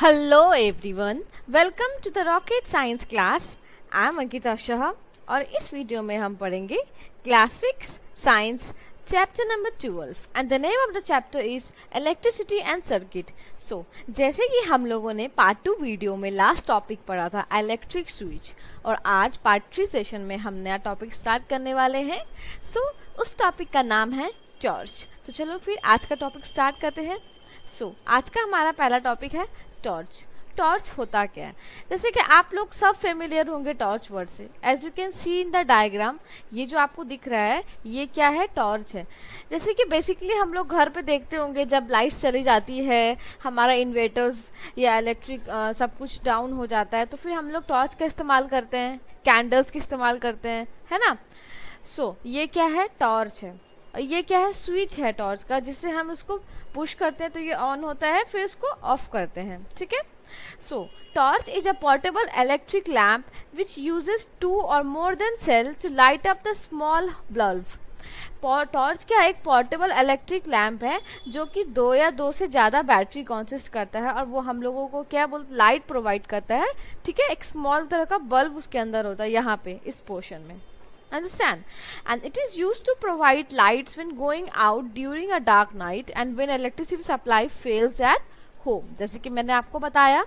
Hello everyone, welcome to the rocket science class. I am Ankita Shah और इस वीडियो में हम पढ़ेंगे class 6 science chapter number 12 and the name of the chapter is electricity and circuit. So जैसे कि हम लोगों ने पार्ट 2 वीडियो में लास्ट टॉपिक पढ़ा था इलेक्ट्रिक स्विच, और आज पार्ट 3 सेशन में हम नया टॉपिक स्टार्ट करने वाले हैं। सो उस टॉपिक का नाम है टॉर्च। तो चलो फिर आज का टॉपिक स्टार्ट करते हैं। आज का हमारा पहला टॉपिक है टॉर्च। टॉर्च होता क्या है? जैसे कि आप लोग सब फेमिलियर होंगे टॉर्च वर्ड से। As you can see in the diagram, ये जो आपको दिख रहा है ये क्या है? टॉर्च है। जैसे कि बेसिकली हम लोग घर पे देखते होंगे जब लाइट चली जाती है, हमारा इन्वर्टर्स या इलेक्ट्रिक सब कुछ डाउन हो जाता है, तो फिर हम लोग टॉर्च का इस्तेमाल करते हैं, कैंडल्स का इस्तेमाल करते हैं, है ना। ये क्या है? टॉर्च है। ये क्या है? स्विच है टॉर्च का, जिससे हम उसको पुश करते हैं तो ये ऑन होता है, फिर इसको ऑफ करते हैं। ठीक है। Torch is a portable electric lamp which uses 2 or more than cell to light up the small bulb. Torch क्या? एक पोर्टेबल इलेक्ट्रिक लैम्प है जो कि 2 या 2 से ज्यादा बैटरी कंसिस्ट करता है, और वो हम लोगों को क्या बोलते, लाइट प्रोवाइड करता है। ठीक है। एक स्मॉल तरह का बल्ब उसके अंदर होता है, यहाँ पे इस पोर्शन में। Understand? And it is used to provide lights when going out during a dark night and when electricity supply fails at home. जैसे कि मैंने आपको बताया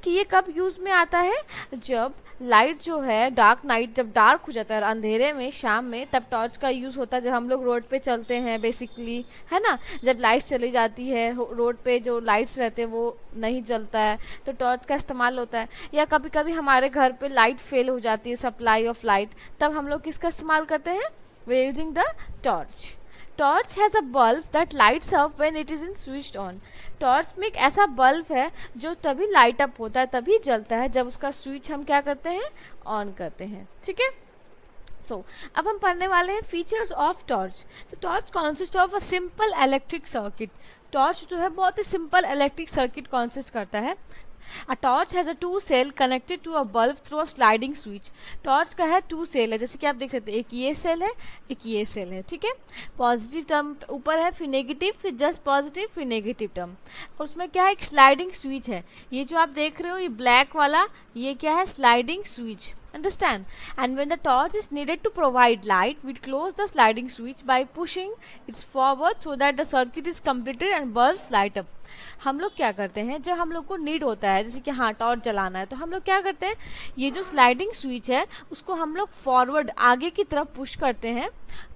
कि ये कब यूज में आता है, जब लाइट जो है डार्क नाइट, जब डार्क हो जाता है अंधेरे में, शाम में, तब टॉर्च का यूज होता है। जब हम लोग रोड पे चलते हैं बेसिकली, है ना, जब लाइट चली जाती है, रोड पे जो लाइट्स रहते हैं वो नहीं जलता है, तो टॉर्च का इस्तेमाल होता है। या कभी कभी हमारे घर पे लाइट फेल हो जाती है, सप्लाई ऑफ लाइट, तब हम लोग किसका इस्तेमाल करते हैं? We are using the torch. Torch has a bulb that lights up when it is in switched on. Torch में एक ऐसा बल्ब है जो तभी लाइट अप होता है, तभी जलता है जब उसका स्विच हम क्या करते हैं? ऑन करते हैं। ठीक है। अब हम पढ़ने वाले हैं फीचर्स ऑफ टॉर्च। तो torch consist of a simple electric circuit. Torch जो है बहुत ही सिंपल इलेक्ट्रिक सर्किट कॉन्सिस्ट करता है। A torch has a 2 cell connected to a bulb through a sliding switch. Torch का है 2 सेल है, जैसे कि आप देख सकते हैं, एक ये सेल है, एक ये सेल है। ठीक है। पॉजिटिव टर्म ऊपर है, फिर नेगेटिव, फिर जस्ट पॉजिटिव, फिर नेगेटिव टर्म। और उसमें क्या है? एक स्लाइडिंग स्विच है। ये जो आप देख रहे हो ये ब्लैक वाला, ये क्या है? Sliding switch. Understand? And when the torch is needed to provide light, we close the sliding switch by pushing it forward so that the circuit is completed and bulbs light up. हम लोग क्या करते हैं, जब हम लोग को need होता है, जैसे कि हाँ टॉर्च जलाना है, तो हम लोग क्या करते हैं, ये जो स्लाइडिंग स्विच है उसको हम लोग फॉरवर्ड आगे की तरफ पुश करते हैं,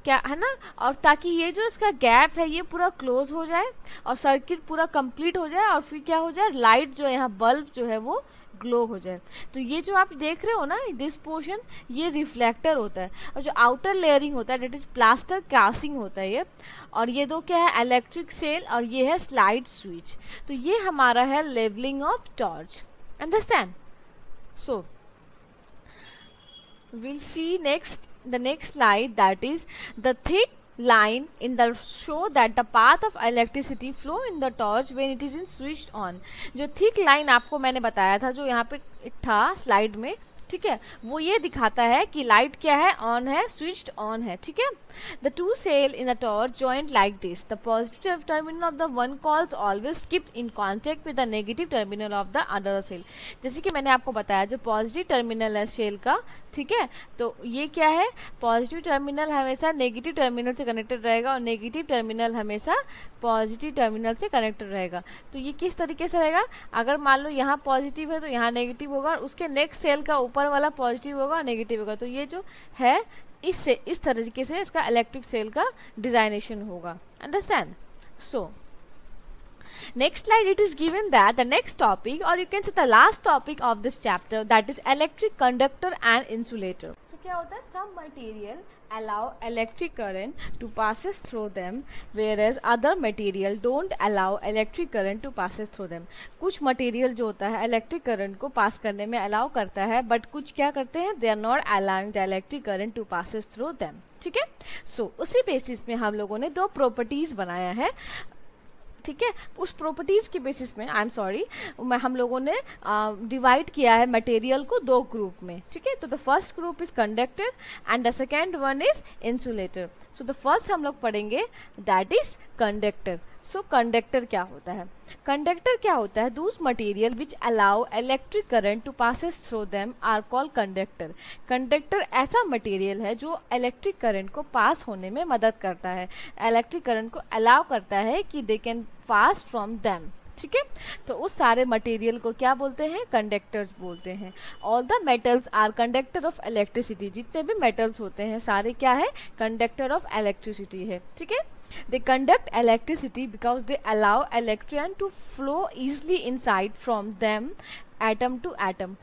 क्या है ना, और ताकि ये जो इसका गैप है ये पूरा क्लोज हो जाए और सर्किट पूरा कंप्लीट हो जाए, और फिर क्या हो जाए, लाइट जो है यहाँ बल्ब जो है वो ग्लो हो जाए। तो ये जो आप देख रहे हो ना, दिस पोर्शन, ये रिफ्लेक्टर होता है, और जो आउटर लेयरिंग होता है डेट इज प्लास्टर कास्टिंग होता है ये। और ये दो क्या है? इलेक्ट्रिक सेल, और ये है स्लाइड स्विच। तो ये हमारा है labelling of torch. Understand? So we'll see the next slide, that is the thick line in the show that the path of electricity flow in the torch when it is in switched on. जो thick line आपको मैंने बताया था, जो यहाँ पे था slide में, ठीक है, वो ये दिखाता है कि लाइट क्या है? ऑन है, स्विच्ड ऑन है। ठीक है। The 2 cell in the torch joint like this. The positive terminal of the one calls always skipped in contact with the negative terminal of the other cell. जैसे कि मैंने आपको बताया, जो पॉजिटिव टर्मिनल है सेल का, ठीक है, तो ये क्या है? पॉजिटिव टर्मिनल हमेशा नेगेटिव टर्मिनल से कनेक्टेड रहेगा, और नेगेटिव टर्मिनल हमेशा पॉजिटिव टर्मिनल से कनेक्टेड रहेगा। तो ये किस तरीके से रहेगा? अगर मान लो यहाँ पॉजिटिव है तो यहाँ नेगेटिव होगा, और उसके नेक्स्ट सेल का ऊपर वाला पॉजिटिव होगा, नेगेटिव होगा। तो ये जो है इससे इस तरीके से इसका इलेक्ट्रिक सेल का डिजाइनेशन होगा। Understand? So next slide, it is given that the next topic, or you can say the last topic of this chapter, that is electric conductor and insulator. So क्या होता है? some material allow electric current to passes through them, whereas other material don't allow electric current to passes through them. कुछ material जो होता है electric current को पास करने में अलाउ करता है, बट कुछ क्या करते हैं? they are not allowing the electric current to passes through them. ठीक है। उसी बेसिस में हम लोगों ने 2 प्रॉपर्टीज बनाया है। ठीक है। उस प्रॉपर्टीज के बेसिस में, आई एम सॉरी, हम लोगों ने डिवाइड किया है मटेरियल को 2 ग्रुप में। ठीक है। तो the first group is conductor and the second one is insulator. So the first हम लोग पढ़ेंगे that is conductor. So conductor क्या होता है? कंडक्टर क्या होता है? Those material which allow electric current to passes through them are called conductor. Conductor ऐसा मटेरियल है जो इलेक्ट्रिक करंट को पास होने में मदद करता है, इलेक्ट्रिक करंट को अलाउ करता है कि they can pass from them. ठीक है, तो उस सारे मटेरियल को क्या बोलते हैं? कंडक्टर्स बोलते हैं। All the metals are conductor of electricity. जितने भी मेटल्स होते हैं सारे क्या है? कंडक्टर ऑफ इलेक्ट्रिसिटी है। ठीक है, they conduct electricity because they allow electron to flow easily inside from them atom to atom.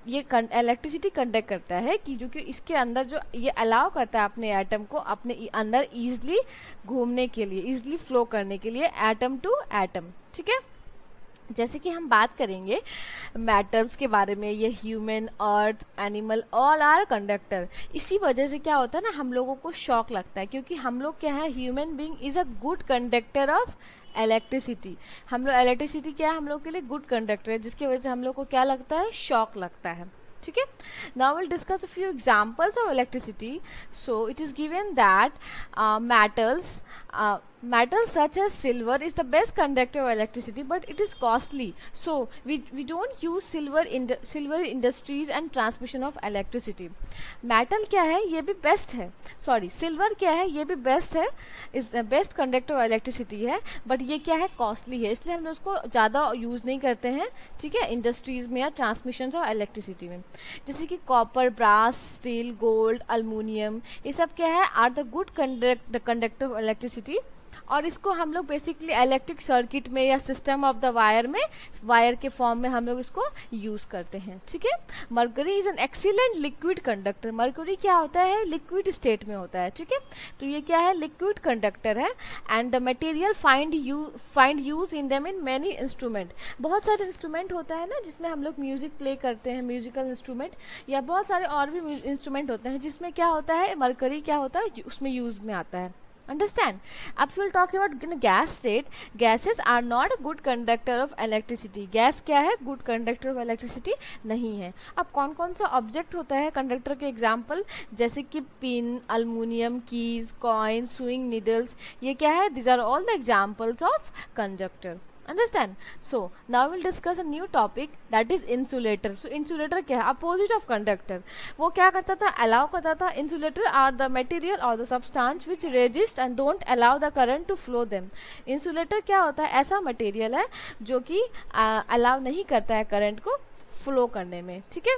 ये इलेक्ट्रिसिटी कंडक्ट करता है कि जो कि इसके अंदर जो ये अलाउ करता है अपने एटम को अपने अंदर इजीली घूमने के लिए, इजीली फ्लो करने के लिए एटम टू एटम। ठीक है, जैसे कि हम बात करेंगे मेटल्स के बारे में, ये human, earth, animal all are conductor. इसी वजह से क्या होता है ना, हम लोगों को शॉक लगता है क्योंकि हम लोग क्या है, human being is a good conductor of electricity. हम लोग इलेक्ट्रिसिटी क्या है, हम लोग के लिए गुड कंडक्टर है, जिसकी वजह से हम लोग को क्या लगता है? शॉक लगता है। ठीक है, now will discuss a few examples of electricity. So it is given that metals such as silver is the best conductor of electricity, but it is costly, so we don't use silver industries and transmission of electricity. metal क्या है? ये भी best है, sorry silver क्या है? ये भी best है, is best conductor of electricity है, बट ये क्या है? कॉस्टली है, इसलिए हम उसको ज़्यादा यूज़ नहीं करते हैं। ठीक है, इंडस्ट्रीज में या ट्रांसमिशन ऑफ इलेक्ट्रिसिटी में, जैसे कि copper, brass, steel, gold, aluminium, ये सब क्या है? Are the good conductor of electricity. और इसको हम लोग बेसिकली इलेक्ट्रिक सर्किट में या सिस्टम ऑफ द वायर में, वायर के फॉर्म में हम लोग इसको यूज करते हैं। ठीक है, mercury is an excellent liquid conductor. Mercury क्या होता है? लिक्विड स्टेट में होता है। ठीक है, तो ये क्या है? लिक्विड कंडक्टर है। And the material find use in them in many instrument. बहुत सारे इंस्ट्रूमेंट होता है ना जिसमें हम लोग म्यूजिक प्ले करते हैं, म्यूजिकल इंस्ट्रूमेंट, या बहुत सारे और भी इंस्ट्रूमेंट होते हैं जिसमें क्या होता है? मर्करी क्या होता है? उसमें यूज में आता है। Understand? अब we'll talk about in a gas state. Gases are not a good conductor of electricity. Gas क्या है? गुड कंडक्टर ऑफ इलेक्ट्रिसिटी नहीं है। अब कौन कौन सा ऑब्जेक्ट होता है कंडक्टर के एग्जाम्पल? जैसे कि pin, aluminium, keys, coin, sewing needles, ये क्या है? These are all the examples of conductor. Understand? So now we'll discuss a new topic, that is insulator. So insulator क्या है? Opposite of conductor. वो क्या करता था? Allow करता था। Insulator are the material or the substance which resist and don't allow the current to flow them. Insulator क्या होता है? ऐसा मटेरियल है जो कि अलाउ नहीं करता है करंट को फ्लो करने में। ठीक है,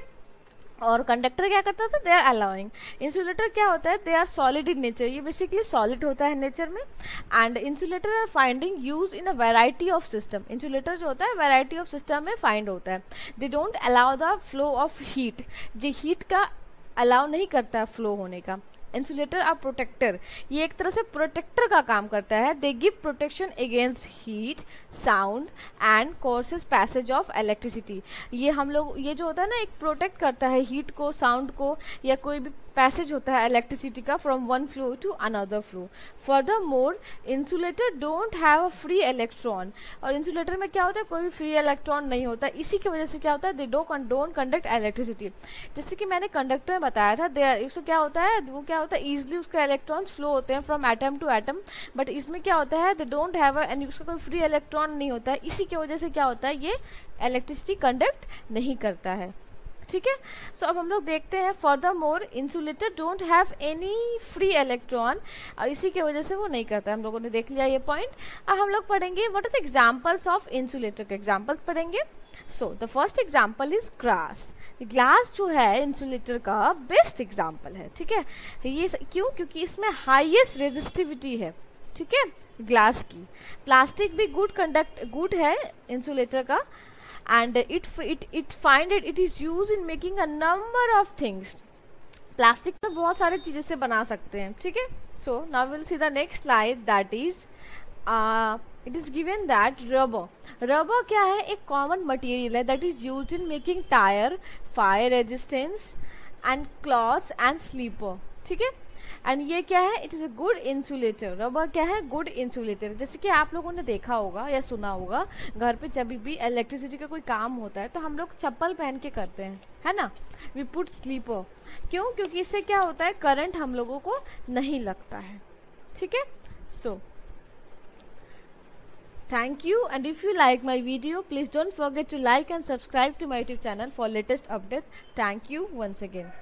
और कंडक्टर क्या करता था? They are allowing. इंसुलेटर क्या होता है? They are solid in nature, ये बेसिकली सॉलिड होता है नेचर में। And insulator are finding use in a variety of system. Insulator जो होता है वैरायटी ऑफ सिस्टम में फाइंड होता है। They don't allow the flow of heat, ये हीट का अलाउ नहीं करता है फ्लो होने का। इंसुलेटर आर प्रोटेक्टर, ये एक तरह से प्रोटेक्टर का काम करता है। They give protection against heat, sound and courses passage of electricity. ये हम लोग, ये जो होता है ना, एक प्रोटेक्ट करता है हीट को, साउंड को, या कोई भी पैसेज होता है इलेक्ट्रिसिटी का from one flow to another flow. Furthermore insulator don't have a free electron, और इंसुलेटर में क्या होता है? कोई भी फ्री इलेक्ट्रॉन नहीं होता। इसी की वजह से क्या होता है? They don't conduct electricity. जैसे कि मैंने कंडक्टर में बताया था, इसको क्या होता है? वो क्या होता है? ईजिली उसके इलेक्ट्रॉन्स फ्लो होते हैं from atom to atom, but इसमें क्या होता है? दे डोंट हैव एंड उसका कोई फ्री इलेक्ट्रॉन नहीं होता है। इसी की वजह से क्या होता है? ये इलेक्ट्रिसिटी कंडक्ट नहीं करता है। ठीक है, सो अब हम लोग देखते हैं further more insulator don't have any free electron, और इसी की वजह से वो नहीं करता। हम लोगों ने देख लिया ये पॉइंट। अब हम लोग पढ़ेंगे what are the examples of insulator के एग्जांपल्स पढ़ेंगे। So the first example is glass. Glass जो है इंसुलेटर का बेस्ट एग्जांपल है। ठीक है, ये क्यों? क्योंकि इसमें हाईएस्ट रेजिस्टिविटी है। ठीक है, ग्लास की। प्लास्टिक भी गुड है इंसुलेटर का, and it is used in making a number of things. Plastic में बहुत सारे चीजें से बना सकते हैं। ठीक है, so now we'll see the next slide, that is it is given that rubber क्या है? एक कॉमन मटेरियल है that is used in making tire, fire resistance and cloths and sleeper. ठीक है, एंड ये क्या है? It is a good insulator. Rubber क्या है? Good insulator. जैसे कि आप लोगों ने देखा होगा या सुना होगा, घर पे जब भी इलेक्ट्रिसिटी का कोई काम होता है तो हम लोग चप्पल पहन के करते हैं, है ना? We put slipper. क्यों? क्योंकि इससे क्या होता है? करंट हम लोगों को नहीं लगता है। ठीक है, सो Thank you, and if you like my video, please don't forget to like and subscribe to my YouTube channel for latest updates. Thank you once again.